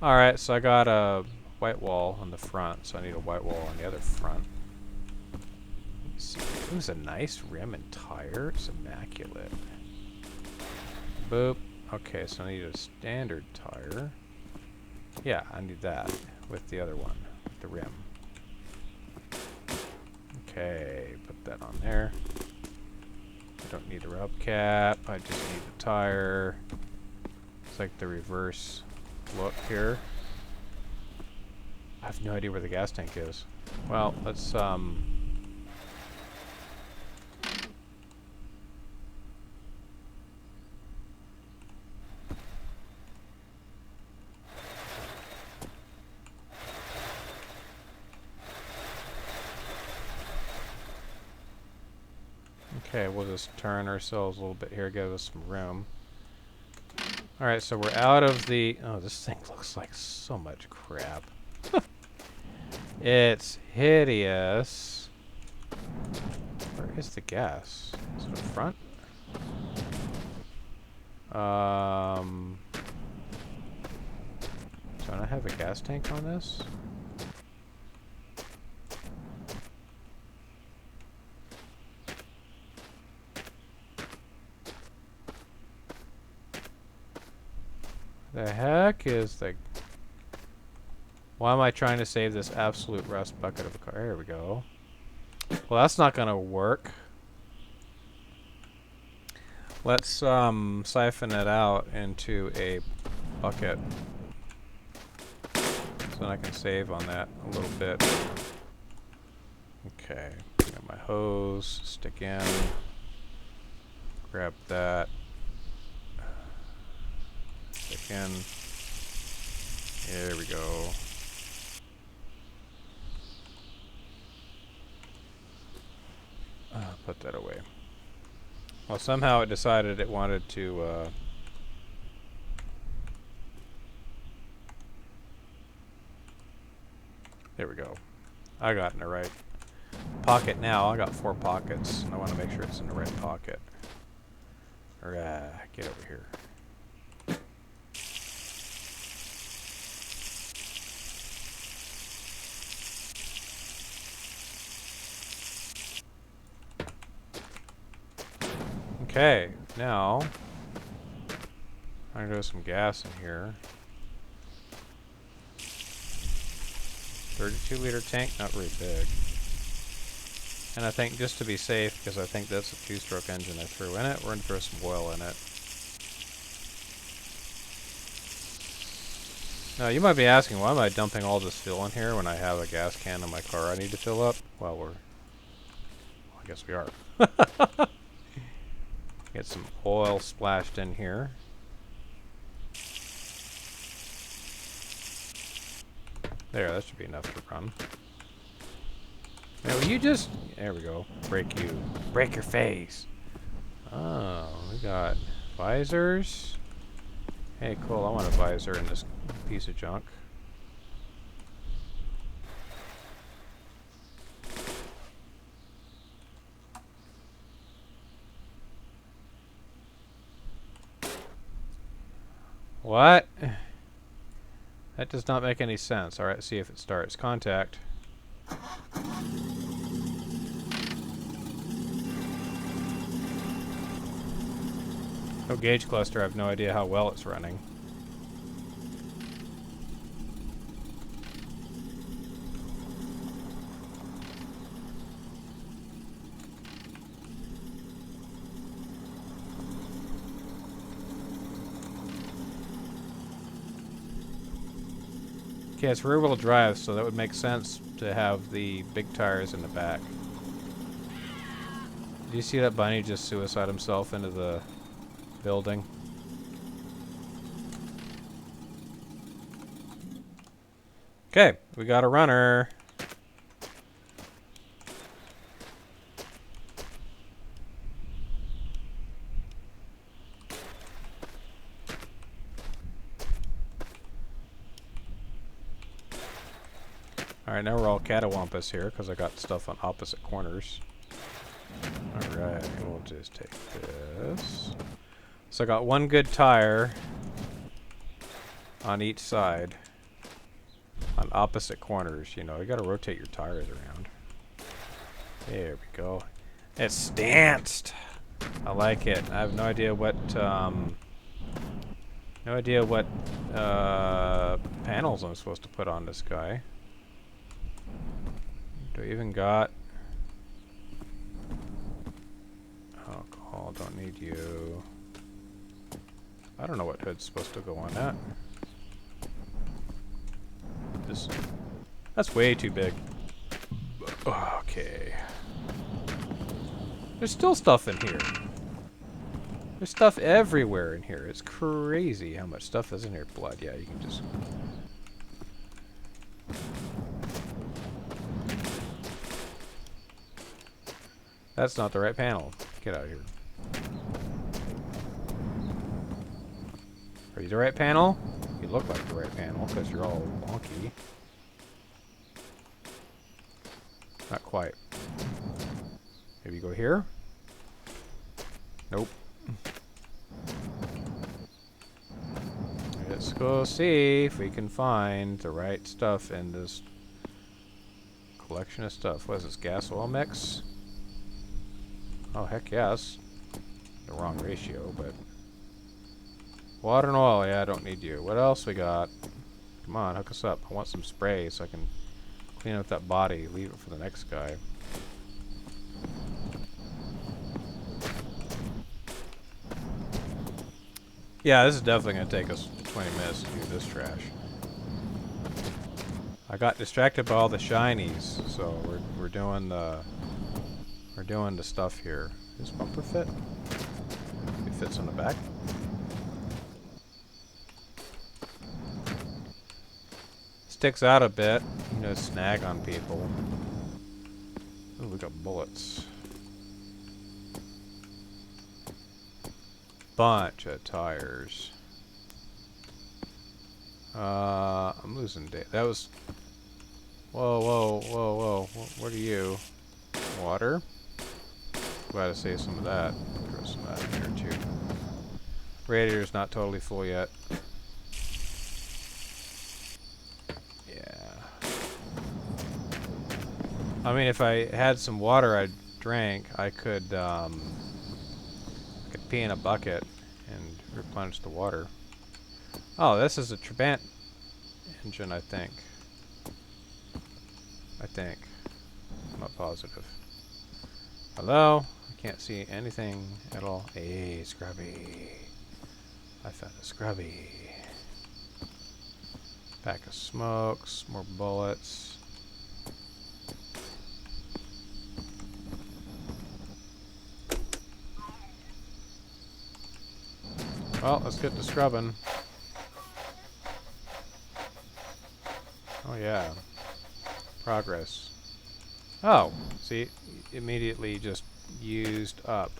Alright, so I got a white wall on the front, so I need a white wall on the other front. Let's see. It was a nice rim and tire. It's immaculate. Boop. Okay, so I need a standard tire. Yeah, I need that with the other one, with the rim. Okay, put that on there. I don't need a rub cap, I just need the tire. It's like the reverse look here. I have no idea where the gas tank is. Well, let's okay, we'll just turn ourselves a little bit here, give us some room. Alright, so we're out of the... Oh, this thing looks like so much crap. It's hideous. Where is the gas? Is it in front? Don't I have a gas tank on this? The heck is the... Why am I trying to save this absolute rust bucket of a car? There we go. Well, that's not gonna work. Let's siphon it out into a bucket. So then I can save on that a little bit. Okay. Got my hose, stick in. Grab that. Stick in. There we go. Put that away. Well, somehow it decided it wanted to there we go. I got in the right pocket now. I got 4 pockets. I want to make sure it's in the right pocket. Get over here. Okay, now I'm gonna do some gas in here. 32-liter tank, not very big. And I think just to be safe, because I think that's a 2-stroke engine I threw in it, we're gonna throw some oil in it. Now you might be asking, why am I dumping all this fuel in here when I have a gas can in my car I need to fill up? Well, I guess we are. Get some oil splashed in here. There, that should be enough to run. Now, will you just... There we go. Break you. Break your face. Oh, we got visors. Hey, cool. I want a visor in this piece of junk. What? That does not make any sense. Alright, see if it starts. Contact. No gauge cluster. I have no idea how well it's running. Okay, it's rear-wheel drive, so that would make sense to have the big tires in the back. Do you see that bunny just suicide himself into the building? Okay, we got a runner. Alright, now we're all catawampus here because I got stuff on opposite corners. Alright, we'll just take this. So I got one good tire on each side. On opposite corners, you know, you gotta rotate your tires around. There we go. It's stanced! I like it. I have no idea what, panels I'm supposed to put on this guy. Do I even got alcohol? Don't need you. I don't know what hood's supposed to go on that. That's way too big. Okay. There's still stuff in here. There's stuff everywhere in here. It's crazy how much stuff is in here. Blood, yeah, you can just... That's not the right panel. Get out of here. Are you the right panel? You look like the right panel because you're all wonky. Not quite. Maybe go here? Nope. Let's go see if we can find the right stuff in this collection of stuff. What is this, gas oil mix? Oh, heck yes. The wrong ratio, but... Water and oil, yeah, I don't need you. What else we got? Come on, hook us up. I want some spray so I can clean up that body. Leave it for the next guy. Yeah, this is definitely going to take us 20 minutes to do this trash. I got distracted by all the shinies, so we're doing the stuff here. Does bumper fit? It fits on the back. Sticks out a bit, you know, snag on people. Oh, we got bullets. Bunch of tires. I'm losing data. That was... Whoa, whoa, whoa, whoa. What are you? Water? Glad to save some of that. Throw some of that in here too. Radiator's not totally full yet. I mean, if I had some water I drank, I could pee in a bucket and replenish the water. Oh, this is a Trabant engine, I think. I'm not positive. Hello? I can't see anything at all. Hey, Scrubby. I found a Scrubby. Pack of smokes, more bullets. Well, let's get to scrubbing. Oh yeah. Progress. Oh, see, immediately just used up.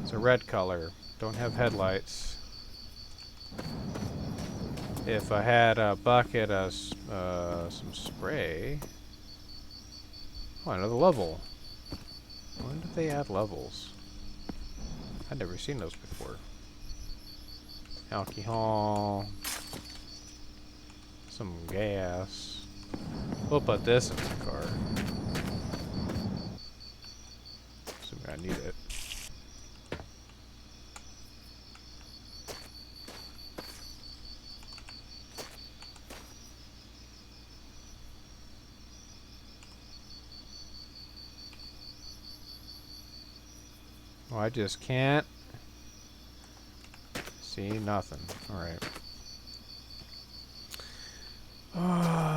It's a red color. Don't have headlights. If I had a bucket of some spray... Oh, another level. When did they add levels? I'd never seen those before. Alcohol. Some gas. We'll put this in the car. Assuming I need it. Oh, I just can't see nothing. Alright.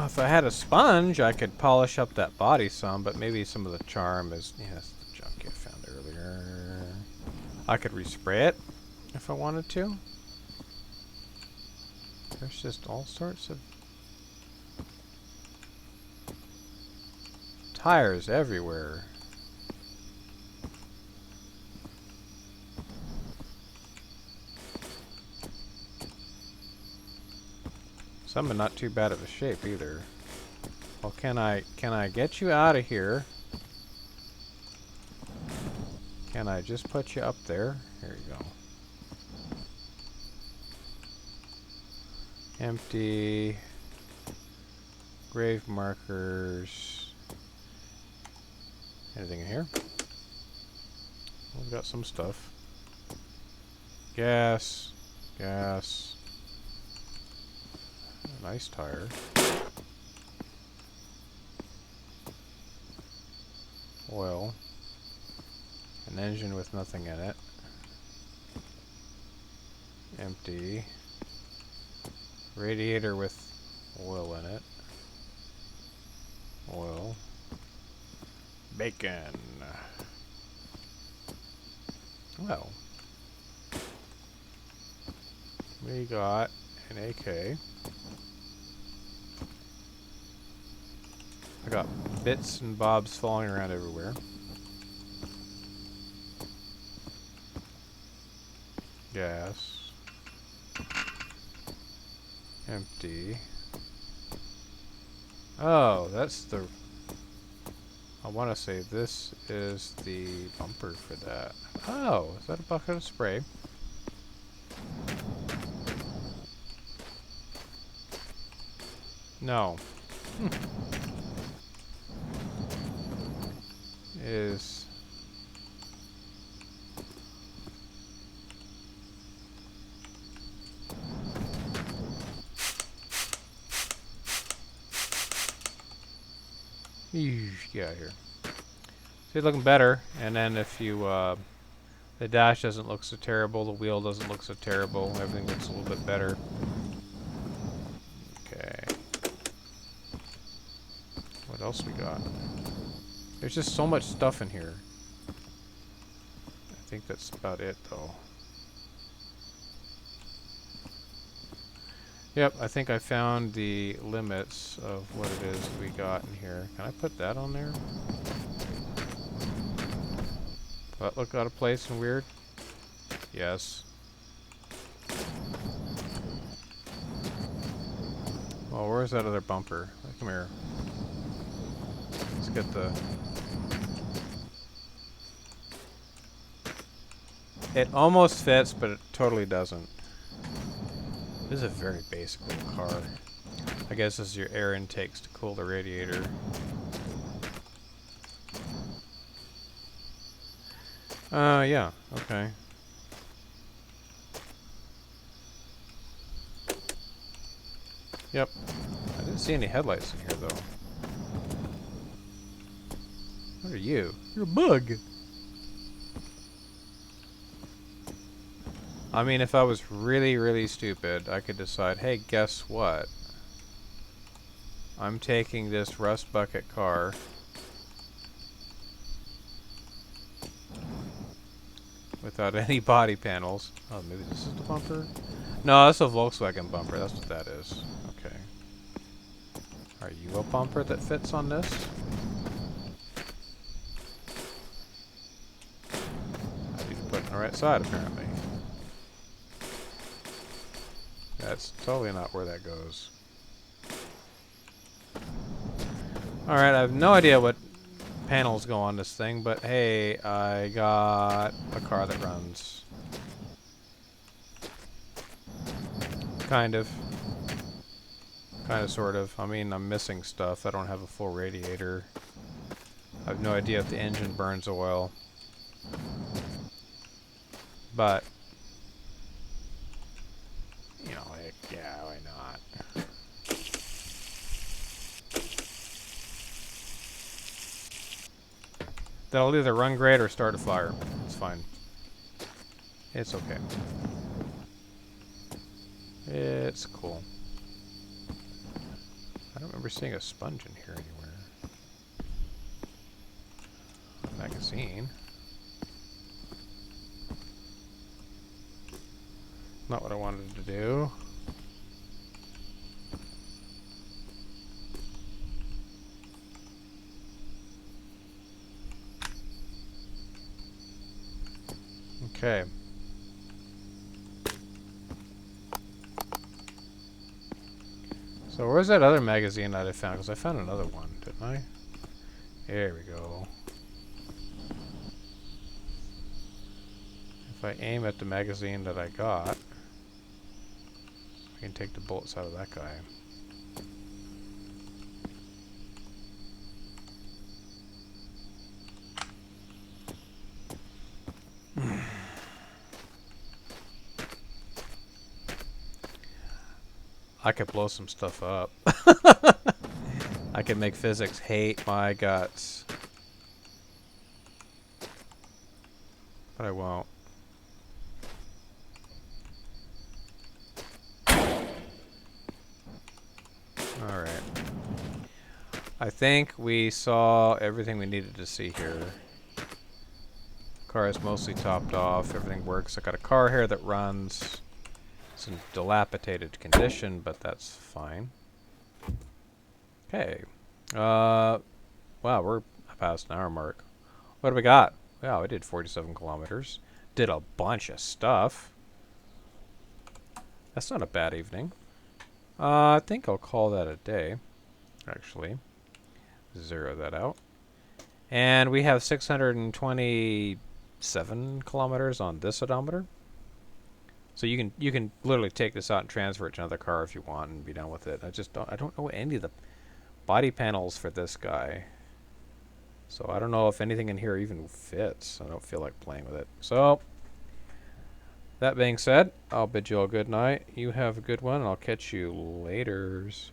If I had a sponge, I could polish up that body some, but maybe some of the charm is... Yeah, that's the junk I found earlier. I could respray it if I wanted to. There's just all sorts of tires everywhere. Some are not too bad of a shape either. Well, can I get you out of here? Can I just put you up there? Here you go. Empty. Grave markers. Anything in here? Well, we've got some stuff. Gas. Gas. A nice tire. Oil. An engine with nothing in it. Empty. Radiator with oil in it. Oil. Bacon. Well. We got an AK. I got bits and bobs falling around everywhere. Gas. Empty. Oh, that's the... I want to say this is the bumper for that. Oh, is that a bucket of spray? No. Is... Get out of here. See, looking better. And then if you, the dash doesn't look so terrible, the wheel doesn't look so terrible, everything looks a little bit better. Okay. What else we got? There's just so much stuff in here. I think that's about it, though. Yep, I think I found the limits of what it is we got in here. Can I put that on there? Does that look out of place and weird? Yes. Well, where's that other bumper? Come here. Let's get the... It almost fits, but it totally doesn't. This is a very basic little car. I guess this is your air intakes to cool the radiator. Yeah, okay. Yep. I didn't see any headlights in here, though. What are you? You're a bug! I mean, if I was really, really stupid, I could decide, hey, guess what? I'm taking this rust bucket car. Without any body panels. Oh, maybe this is the bumper? No, that's a Volkswagen bumper. That's what that is. Okay. Are you a bumper that fits on this? I need to put it on the right side, apparently. That's totally not where that goes. Alright, I have no idea what panels go on this thing, but hey, I got a car that runs. Kind of. Kind of, sort of. I mean, I'm missing stuff. I don't have a full radiator. I have no idea if the engine burns oil. But, you know, like, yeah, why not? That'll either run great or start a fire. It's fine. It's okay. It's cool. I don't remember seeing a sponge in here anywhere. Magazine. Not what I wanted to do. Okay. So where's that other magazine that I found? Because I found another one, didn't I? There we go. If I aim at the magazine that I got, I can take the bullets out of that guy. I could blow some stuff up. I could make physics hate my guts. But I won't. Alright. I think we saw everything we needed to see here. Car is mostly topped off. Everything works. I got a car here that runs. It's in dilapidated condition, but that's fine. Okay. Wow, we're past an hour mark. What do we got? Wow, I did 47 kilometers. Did a bunch of stuff. That's not a bad evening. I think I'll call that a day, actually. Zero that out. And we have 627 kilometers on this odometer. So you can literally take this out and transfer it to another car if you want and be done with it. I don't know any of the body panels for this guy. So I don't know if anything in here even fits. I don't feel like playing with it. So that being said, I'll bid you all good night. You have a good one, and I'll catch you laters.